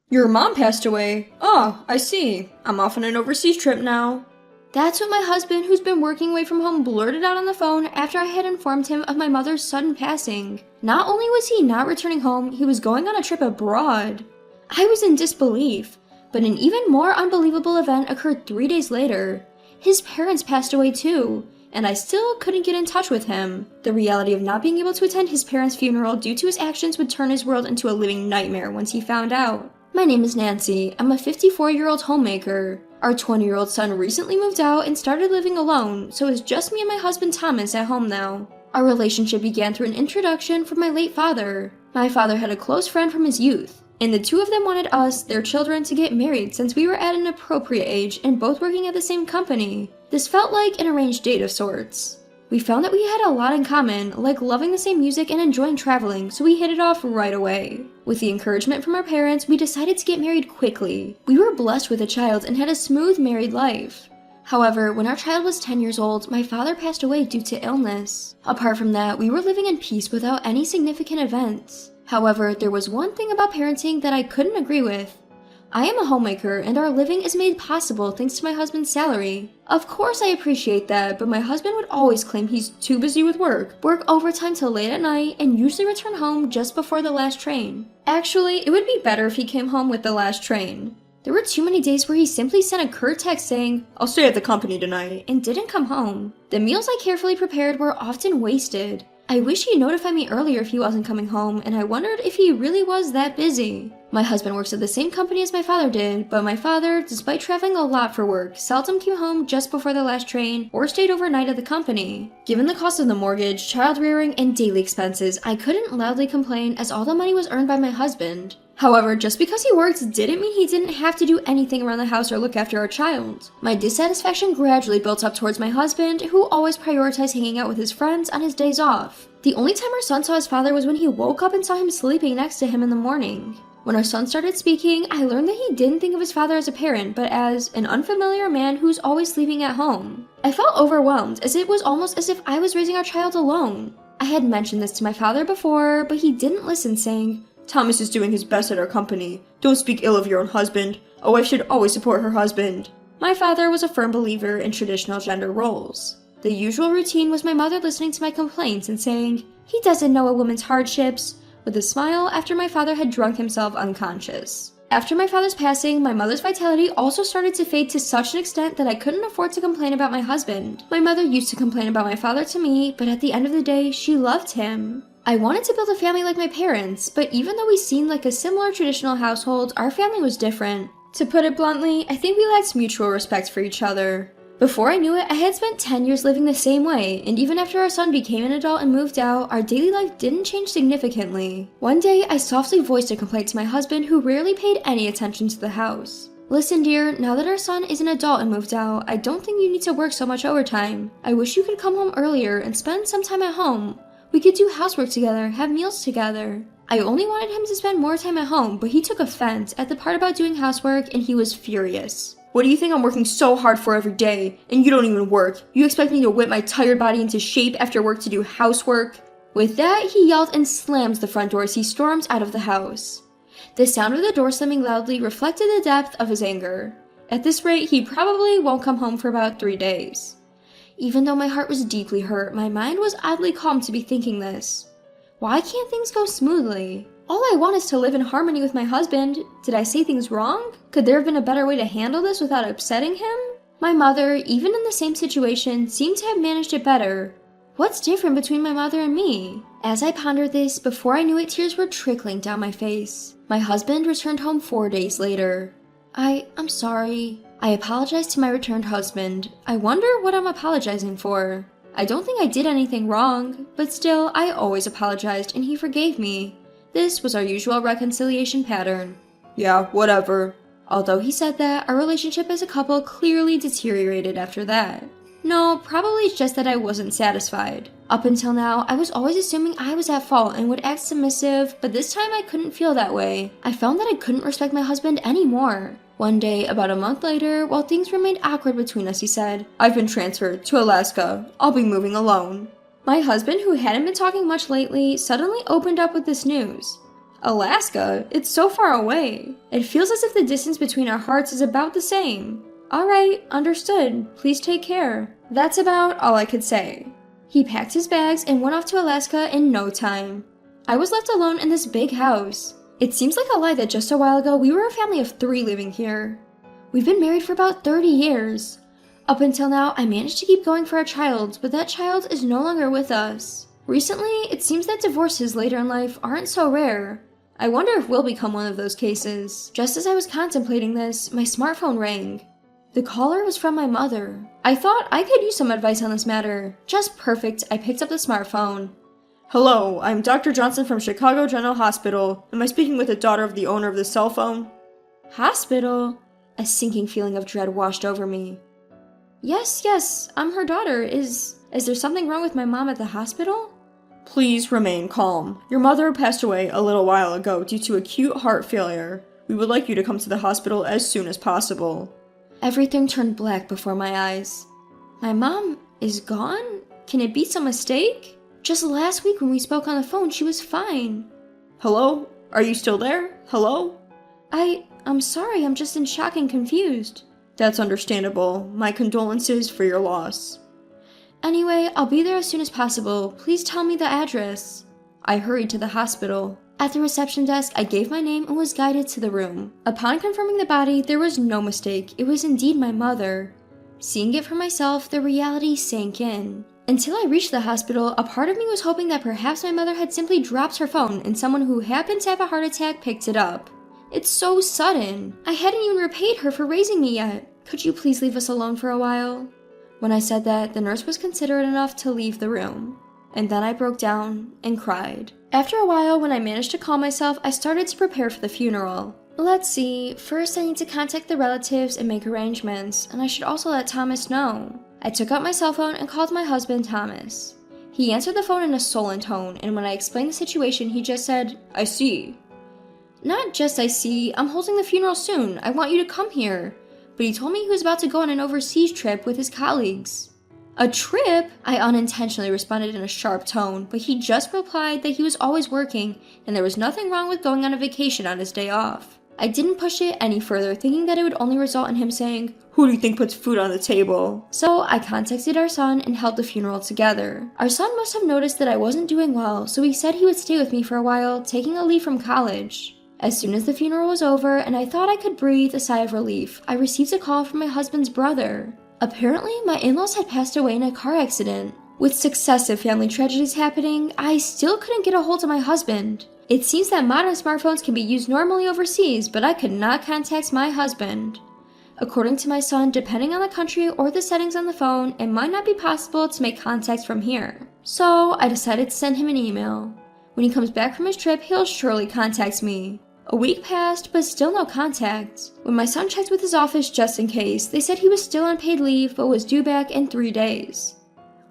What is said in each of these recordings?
Your mom passed away. Oh, I see. I'm off on an overseas trip now. That's what my husband, who's been working away from home, blurted out on the phone after I had informed him of my mother's sudden passing. Not only was he not returning home, he was going on a trip abroad. I was in disbelief, but an even more unbelievable event occurred 3 days later. His parents passed away too, and I still couldn't get in touch with him. The reality of not being able to attend his parents' funeral due to his actions would turn his world into a living nightmare once he found out. My name is Nancy. I'm a 54-year-old homemaker. Our 20-year-old son recently moved out and started living alone, so it's just me and my husband Thomas at home now. Our relationship began through an introduction from my late father. My father had a close friend from his youth, and the two of them wanted us, their children, to get married since we were at an appropriate age and both working at the same company. This felt like an arranged date of sorts. We found that we had a lot in common, like loving the same music and enjoying traveling, so we hit it off right away. With the encouragement from our parents, we decided to get married quickly. We were blessed with a child and had a smooth married life. However, when our child was 10 years old, my father passed away due to illness. Apart from that, we were living in peace without any significant events. However, there was one thing about parenting that I couldn't agree with. I am a homemaker, and our living is made possible thanks to my husband's salary. Of course I appreciate that, but my husband would always claim he's too busy with work overtime till late at night, and usually return home just before the last train. Actually, it would be better if he came home with the last train. There were too many days where he simply sent a curt text saying, "I'll stay at the company tonight," and didn't come home. The meals I carefully prepared were often wasted. I wish he'd notified me earlier if he wasn't coming home, and I wondered if he really was that busy. My husband works at the same company as my father did, but my father, despite traveling a lot for work, seldom came home just before the last train or stayed overnight at the company. Given the cost of the mortgage, child rearing, and daily expenses, I couldn't loudly complain as all the money was earned by my husband. However, just because he worked didn't mean he didn't have to do anything around the house or look after our child. My dissatisfaction gradually built up towards my husband, who always prioritized hanging out with his friends on his days off. The only time our son saw his father was when he woke up and saw him sleeping next to him in the morning. When our son started speaking, I learned that he didn't think of his father as a parent, but as an unfamiliar man who's always sleeping at home. I felt overwhelmed, as it was almost as if I was raising our child alone. I had mentioned this to my father before, but he didn't listen, saying, "Thomas is doing his best at our company. Don't speak ill of your own husband. A wife should always support her husband." My father was a firm believer in traditional gender roles. The usual routine was my mother listening to my complaints and saying, "He doesn't know a woman's hardships," with a smile after my father had drunk himself unconscious. After my father's passing, my mother's vitality also started to fade to such an extent that I couldn't afford to complain about my husband. My mother used to complain about my father to me, but at the end of the day, she loved him. I wanted to build a family like my parents, but even though we seemed like a similar traditional household, our family was different. To put it bluntly, I think we lacked mutual respect for each other. Before I knew it, I had spent 10 years living the same way, and even after our son became an adult and moved out, our daily life didn't change significantly. One day, I softly voiced a complaint to my husband, who rarely paid any attention to the house. "Listen, dear, now that our son is an adult and moved out, I don't think you need to work so much overtime. I wish you could come home earlier and spend some time at home. We could do housework together, have meals together." I only wanted him to spend more time at home, but he took offense at the part about doing housework, and he was furious. "What do you think I'm working so hard for every day? And you don't even work. You expect me to whip my tired body into shape after work to do housework?" With that, he yelled and slammed the front door as he stormed out of the house. The sound of the door slamming loudly reflected the depth of his anger. At this rate, he probably won't come home for about 3 days. Even though my heart was deeply hurt, my mind was oddly calm to be thinking this. Why can't things go smoothly? All I want is to live in harmony with my husband. Did I say things wrong? Could there have been a better way to handle this without upsetting him? My mother, even in the same situation, seemed to have managed it better. What's different between my mother and me? As I pondered this, before I knew it, tears were trickling down my face. My husband returned home 4 days later. I'm sorry. I apologized to my returned husband. I wonder what I'm apologizing for. I don't think I did anything wrong, but still, I always apologized and he forgave me. This was our usual reconciliation pattern. "Yeah, whatever." Although he said that, our relationship as a couple clearly deteriorated after that. No, probably it's just that I wasn't satisfied. Up until now, I was always assuming I was at fault and would act submissive, but this time I couldn't feel that way. I found that I couldn't respect my husband anymore. One day, about a month later, while things remained awkward between us, he said, "I've been transferred to Alaska. I'll be moving alone." My husband, who hadn't been talking much lately, suddenly opened up with this news. Alaska? It's so far away. It feels as if the distance between our hearts is about the same. Alright, understood. Please take care. That's about all I could say. He packed his bags and went off to Alaska in no time. I was left alone in this big house. It seems like a lie that just a while ago we were a family of 3 living here. We've been married for about 30 years. Up until now, I managed to keep going for a child, but that child is no longer with us. Recently, it seems that divorces later in life aren't so rare. I wonder if we'll become one of those cases. Just as I was contemplating this, my smartphone rang. The caller was from my mother. I thought I could use some advice on this matter. Just perfect, I picked up the smartphone. Hello, I'm Dr. Johnson from Chicago General Hospital. Am I speaking with the daughter of the owner of the cell phone? Hospital? A sinking feeling of dread washed over me. Yes, I'm her daughter. Is there something wrong with my mom at the hospital? Please remain calm. Your mother passed away a little while ago due to acute heart failure. We would like you to come to the hospital as soon as possible. Everything turned black before my eyes. My mom is gone? Can it be some mistake? Just last week when we spoke on the phone, she was fine. Hello? Are you still there? Hello? I'm sorry, I'm just in shock and confused. That's understandable. My condolences for your loss. Anyway, I'll be there as soon as possible. Please tell me the address. I hurried to the hospital. At the reception desk, I gave my name and was guided to the room. Upon confirming the body, there was no mistake. It was indeed my mother. Seeing it for myself, the reality sank in. Until I reached the hospital, a part of me was hoping that perhaps my mother had simply dropped her phone and someone who happened to have a heart attack picked it up. It's so sudden. I hadn't even repaid her for raising me yet. Could you please leave us alone for a while? When I said that, the nurse was considerate enough to leave the room. And then I broke down and cried. After a while, when I managed to calm myself, I started to prepare for the funeral. Let's see, first I need to contact the relatives and make arrangements, and I should also let Thomas know. I took out my cell phone and called my husband, Thomas. He answered the phone in a sullen tone, and when I explained the situation, he just said, "I see." Not just I see, I'm holding the funeral soon. I want you to come here. But he told me he was about to go on an overseas trip with his colleagues. A trip? I unintentionally responded in a sharp tone, but he just replied that he was always working and there was nothing wrong with going on a vacation on his day off. I didn't push it any further, thinking that it would only result in him saying, "Who do you think puts food on the table?" So I contacted our son and held the funeral together. Our son must have noticed that I wasn't doing well, so he said he would stay with me for a while, taking a leave from college. As soon as the funeral was over and I thought I could breathe a sigh of relief, I received a call from my husband's brother. Apparently, my in-laws had passed away in a car accident. With successive family tragedies happening, I still couldn't get a hold of my husband. It seems that modern smartphones can be used normally overseas, but I could not contact my husband. According to my son, depending on the country or the settings on the phone, it might not be possible to make contact from here. So I decided to send him an email. When he comes back from his trip, he'll surely contact me. A week passed, but still no contact. When my son checked with his office just in case, they said he was still on paid leave but was due back in 3 days.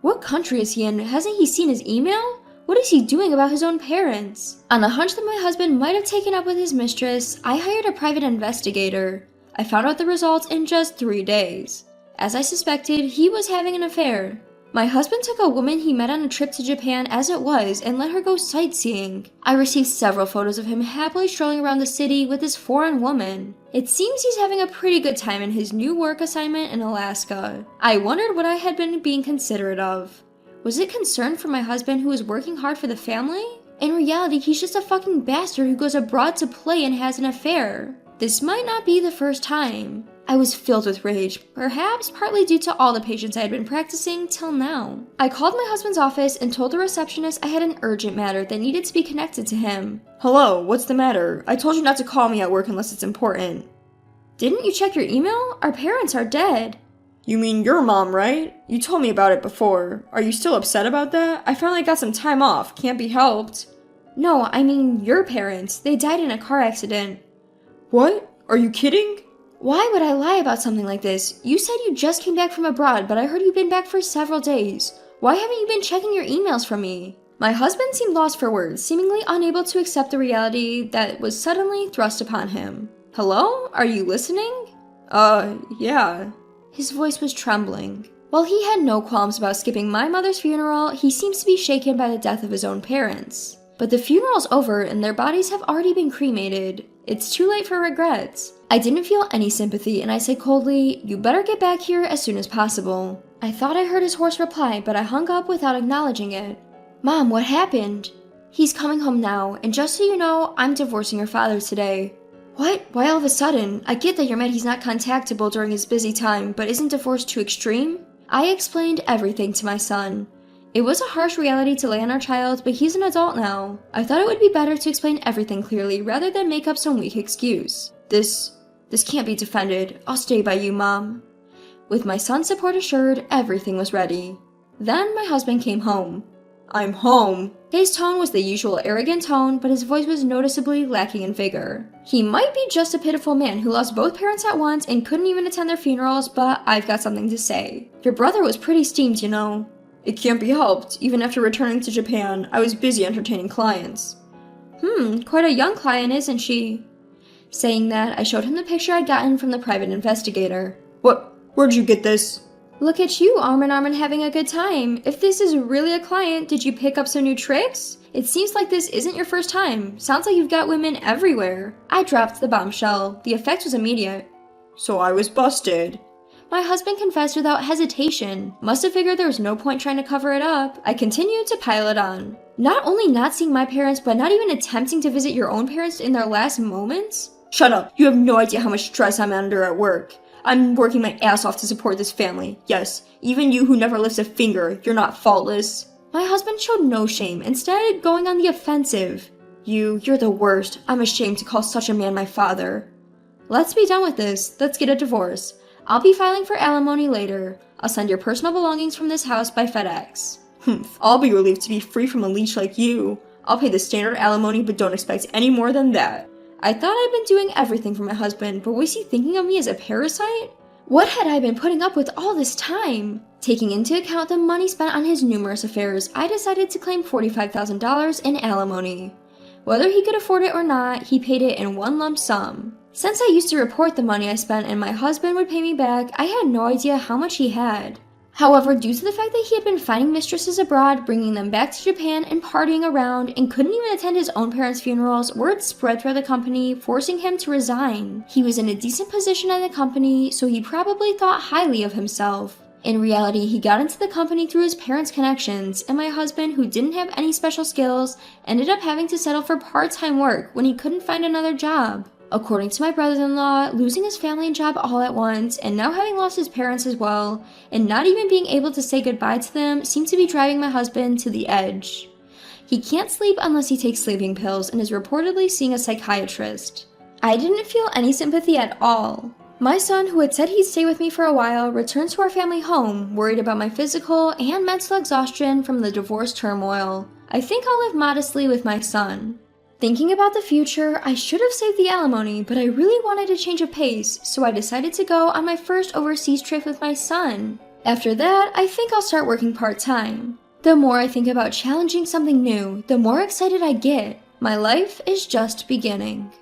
What country is he in? Hasn't he seen his email? What is he doing about his own parents? On the hunch that my husband might have taken up with his mistress, I hired a private investigator. I found out the results in just 3 days. As I suspected, he was having an affair. My husband took a woman he met on a trip to Japan as it was and let her go sightseeing. I received several photos of him happily strolling around the city with this foreign woman. It seems he's having a pretty good time in his new work assignment in Alaska. I wondered what I had been being considerate of. Was it concern for my husband who was working hard for the family? In reality, he's just a fucking bastard who goes abroad to play and has an affair. This might not be the first time. I was filled with rage, perhaps partly due to all the patience I had been practicing till now. I called my husband's office and told the receptionist I had an urgent matter that needed to be connected to him. "Hello, what's the matter? I told you not to call me at work unless it's important." "Didn't you check your email? Our parents are dead." "You mean your mom, right? You told me about it before. Are you still upset about that? I finally got some time off. Can't be helped." "No, I mean your parents. They died in a car accident." "What? Are you kidding?" "Why would I lie about something like this? You said you just came back from abroad, but I heard you've been back for several days. Why haven't you been checking your emails from me?" My husband seemed lost for words, seemingly unable to accept the reality that was suddenly thrust upon him. "Hello? Are you listening?" Yeah. His voice was trembling. While he had no qualms about skipping my mother's funeral, he seems to be shaken by the death of his own parents. But the funeral's over and their bodies have already been cremated. It's too late for regrets. I didn't feel any sympathy and I said coldly, "You better get back here as soon as possible." I thought I heard his hoarse reply, but I hung up without acknowledging it. "Mom, what happened?" "He's coming home now, and just so you know, I'm divorcing your father today." "What? Why all of a sudden? I get that you're mad he's not contactable during his busy time, but isn't divorce too extreme?" I explained everything to my son. It was a harsh reality to lay on our child, but he's an adult now. I thought it would be better to explain everything clearly rather than make up some weak excuse. This can't be defended. I'll stay by you, Mom." With my son's support assured, everything was ready. Then my husband came home. "I'm home." His tone was the usual arrogant tone, but his voice was noticeably lacking in vigor. He might be just a pitiful man who lost both parents at once and couldn't even attend their funerals, but I've got something to say. Your brother was pretty steamed, you know. "It can't be helped. Even after returning to Japan, I was busy entertaining clients." Quite a young client, isn't she?" Saying that, I showed him the picture I'd gotten from the private investigator. Where'd you get this?" "Look at you, arm in arm and having a good time. If this is really a client, did you pick up some new tricks? It seems like this isn't your first time. Sounds like you've got women everywhere." I dropped the bombshell. The effect was immediate. "So I was busted." My husband confessed without hesitation. Must have figured there was no point trying to cover it up. I continued to pile it on. "Not only not seeing my parents, but not even attempting to visit your own parents in their last moments?" "Shut up. You have no idea how much stress I'm under at work. I'm working my ass off to support this family. Yes, even you who never lifts a finger, you're not faultless." My husband showed no shame, instead going on the offensive. You're the worst. I'm ashamed to call such a man my father." "Let's be done with this. Let's get a divorce. I'll be filing for alimony later. I'll send your personal belongings from this house by FedEx." "Humph, I'll be relieved to be free from a leech like you. I'll pay the standard alimony, but don't expect any more than that." I thought I'd been doing everything for my husband, but was he thinking of me as a parasite? What had I been putting up with all this time? Taking into account the money spent on his numerous affairs, I decided to claim $45,000 in alimony. Whether he could afford it or not, he paid it in one lump sum. Since I used to report the money I spent and my husband would pay me back, I had no idea how much he had. However, due to the fact that he had been finding mistresses abroad, bringing them back to Japan and partying around, and couldn't even attend his own parents' funerals, word spread through the company, forcing him to resign. He was in a decent position in the company, so he probably thought highly of himself. In reality, he got into the company through his parents' connections, and my husband, who didn't have any special skills, ended up having to settle for part-time work when he couldn't find another job. According to my brother-in-law, losing his family and job all at once, and now having lost his parents as well, and not even being able to say goodbye to them, seemed to be driving my husband to the edge. He can't sleep unless he takes sleeping pills and is reportedly seeing a psychiatrist. I didn't feel any sympathy at all. My son, who had said he'd stay with me for a while, returned to our family home, worried about my physical and mental exhaustion from the divorce turmoil. I think I'll live modestly with my son. Thinking about the future, I should have saved the alimony, but I really wanted a change of pace, so I decided to go on my first overseas trip with my son. After that, I think I'll start working part-time. The more I think about challenging something new, the more excited I get. My life is just beginning.